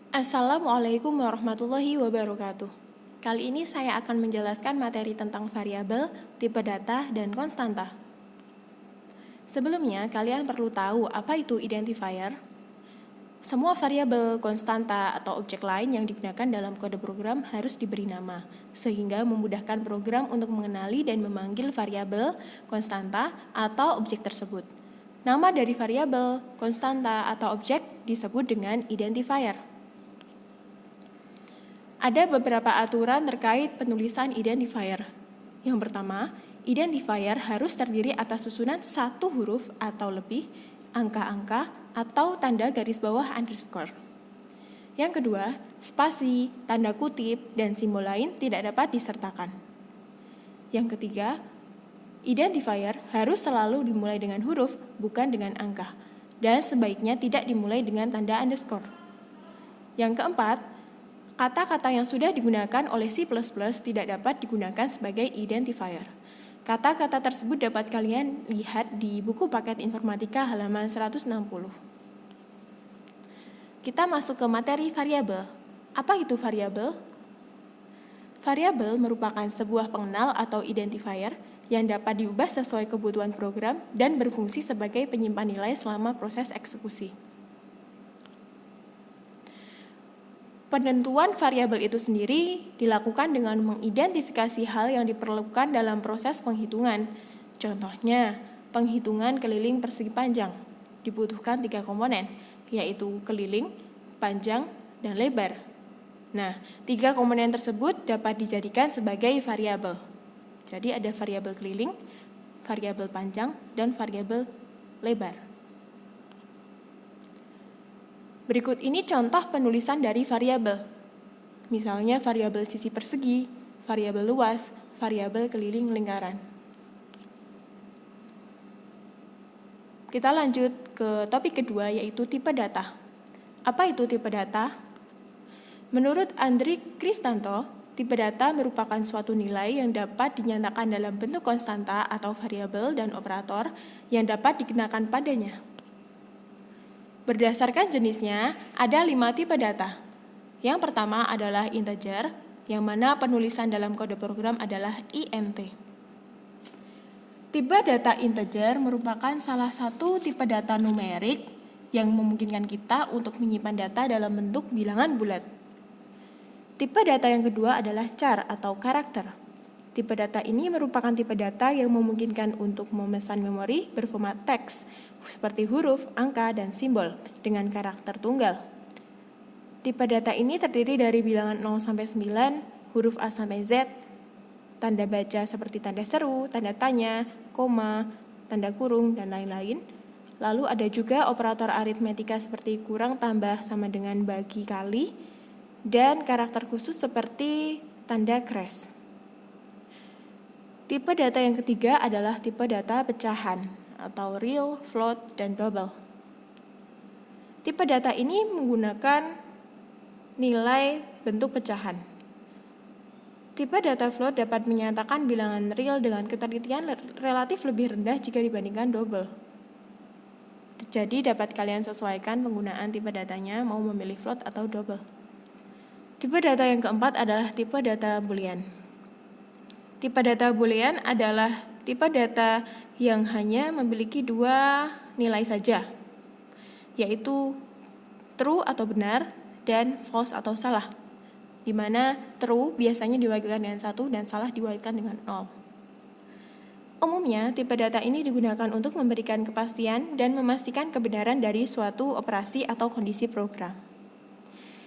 Assalamualaikum warahmatullahi wabarakatuh. Kali ini saya akan menjelaskan materi tentang variabel, tipe data, dan konstanta. Sebelumnya, kalian perlu tahu apa itu identifier. Semua variabel, konstanta, atau objek lain yang digunakan dalam kode program harus diberi nama, sehingga memudahkan program untuk mengenali dan memanggil variabel, konstanta, atau objek tersebut. Nama dari variabel, konstanta, atau objek disebut dengan identifier. Ada beberapa aturan terkait penulisan identifier. Yang pertama, identifier harus terdiri atas susunan satu huruf atau lebih, angka-angka, atau tanda garis bawah underscore. Yang kedua, spasi, tanda kutip, dan simbol lain tidak dapat disertakan. Yang ketiga, identifier harus selalu dimulai dengan huruf, bukan dengan angka, dan sebaiknya tidak dimulai dengan tanda underscore. Yang keempat, kata-kata yang sudah digunakan oleh C++ tidak dapat digunakan sebagai identifier. Kata-kata tersebut dapat kalian lihat di buku paket informatika halaman 160. Kita masuk ke materi variabel. Apa itu variabel? Variabel merupakan sebuah pengenal atau identifier yang dapat diubah sesuai kebutuhan program dan berfungsi sebagai penyimpan nilai selama proses eksekusi. Penentuan variabel itu sendiri dilakukan dengan mengidentifikasi hal yang diperlukan dalam proses penghitungan. Contohnya, penghitungan keliling persegi panjang. Dibutuhkan 3 komponen, yaitu keliling, panjang, dan lebar. Nah, 3 komponen tersebut dapat dijadikan sebagai variabel. Jadi ada variabel keliling, variabel panjang, dan variabel lebar. Berikut ini contoh penulisan dari variabel. Misalnya variabel sisi persegi, variabel luas, variabel keliling lingkaran. Kita lanjut ke topik kedua, yaitu tipe data. Apa itu tipe data? Menurut Andri Kristanto, tipe data merupakan suatu nilai yang dapat dinyatakan dalam bentuk konstanta atau variabel dan operator yang dapat dikenakan padanya. Berdasarkan jenisnya, ada 5 tipe data. Yang pertama adalah integer, yang mana penulisan dalam kode program adalah int. Tipe data integer merupakan salah satu tipe data numerik yang memungkinkan kita untuk menyimpan data dalam bentuk bilangan bulat. Tipe data yang kedua adalah char atau karakter. Tipe data ini merupakan tipe data yang memungkinkan untuk memesan memori berformat teks, seperti huruf, angka, dan simbol, dengan karakter tunggal. Tipe data ini terdiri dari bilangan 0 sampai 9, huruf A sampai Z, tanda baca seperti tanda seru, tanda tanya, koma, tanda kurung, dan lain-lain. Lalu ada juga operator aritmetika seperti kurang, tambah, sama dengan bagi, kali, dan karakter khusus seperti tanda crash. Tipe data yang ketiga adalah tipe data pecahan atau real, float, dan double. Tipe data ini menggunakan nilai bentuk pecahan. Tipe data float dapat menyatakan bilangan real dengan ketelitian relatif lebih rendah jika dibandingkan double. Jadi dapat kalian sesuaikan penggunaan tipe datanya mau memilih float atau double. Tipe data yang keempat adalah tipe data boolean. Tipe data boolean adalah tipe data yang hanya memiliki 2 nilai saja, yaitu true atau benar dan false atau salah, di mana true biasanya diwakilkan dengan 1 dan salah diwakilkan dengan 0. Umumnya, tipe data ini digunakan untuk memberikan kepastian dan memastikan kebenaran dari suatu operasi atau kondisi program.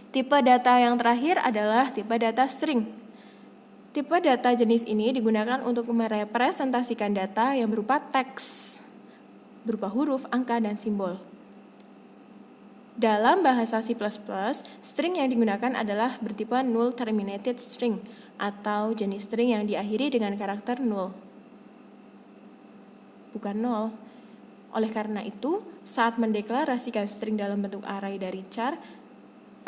Tipe data yang terakhir adalah tipe data string. Tipe data jenis ini digunakan untuk merepresentasikan data yang berupa teks, berupa huruf, angka, dan simbol. Dalam bahasa C++, string yang digunakan adalah bertipe null terminated string atau jenis string yang diakhiri dengan karakter null, bukan 0. Oleh karena itu, saat mendeklarasikan string dalam bentuk array dari char,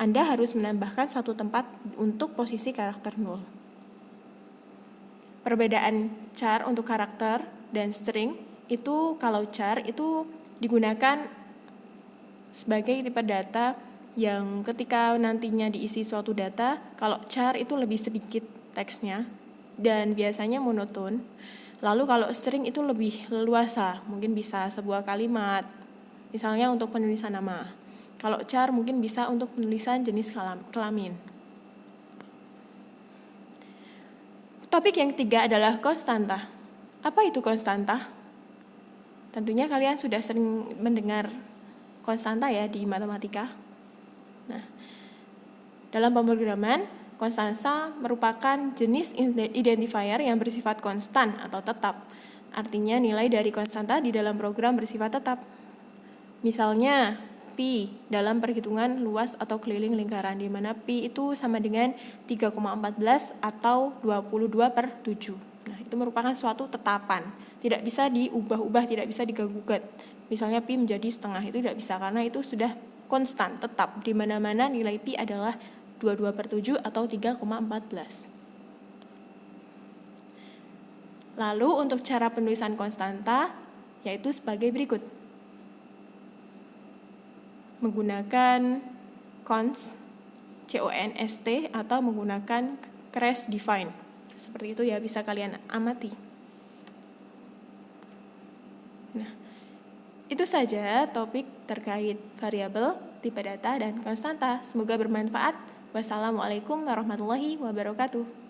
Anda harus menambahkan satu tempat untuk posisi karakter null. Perbedaan char untuk karakter dan string itu, kalau char itu digunakan sebagai tipe data yang ketika nantinya diisi suatu data, kalau char itu lebih sedikit teksnya dan biasanya monoton. Lalu kalau string itu lebih leluasa, mungkin bisa sebuah kalimat, misalnya untuk penulisan nama. Kalau char mungkin bisa untuk penulisan jenis kelamin. Topik yang ketiga adalah konstanta. Apa itu konstanta? Tentunya kalian sudah sering mendengar konstanta ya di matematika. Nah, dalam pemrograman, konstanta merupakan jenis identifier yang bersifat konstan atau tetap. Artinya nilai dari konstanta di dalam program bersifat tetap. Misalnya, pi dalam perhitungan luas atau keliling lingkaran, di mana pi itu sama dengan 3,14 atau 22/7. Nah, itu merupakan suatu tetapan. Tidak bisa diubah-ubah, tidak bisa diganggu-gugat. Misalnya pi menjadi setengah, itu tidak bisa karena itu sudah konstan, tetap. Di mana-mana nilai pi adalah 22/7 atau 3,14. Lalu untuk cara penulisan konstanta yaitu sebagai berikut. Menggunakan const, const, atau menggunakan crash define. Seperti itu ya, bisa kalian amati. Nah, itu saja topik terkait variabel, tipe data, dan konstanta. Semoga bermanfaat. Wassalamualaikum warahmatullahi wabarakatuh.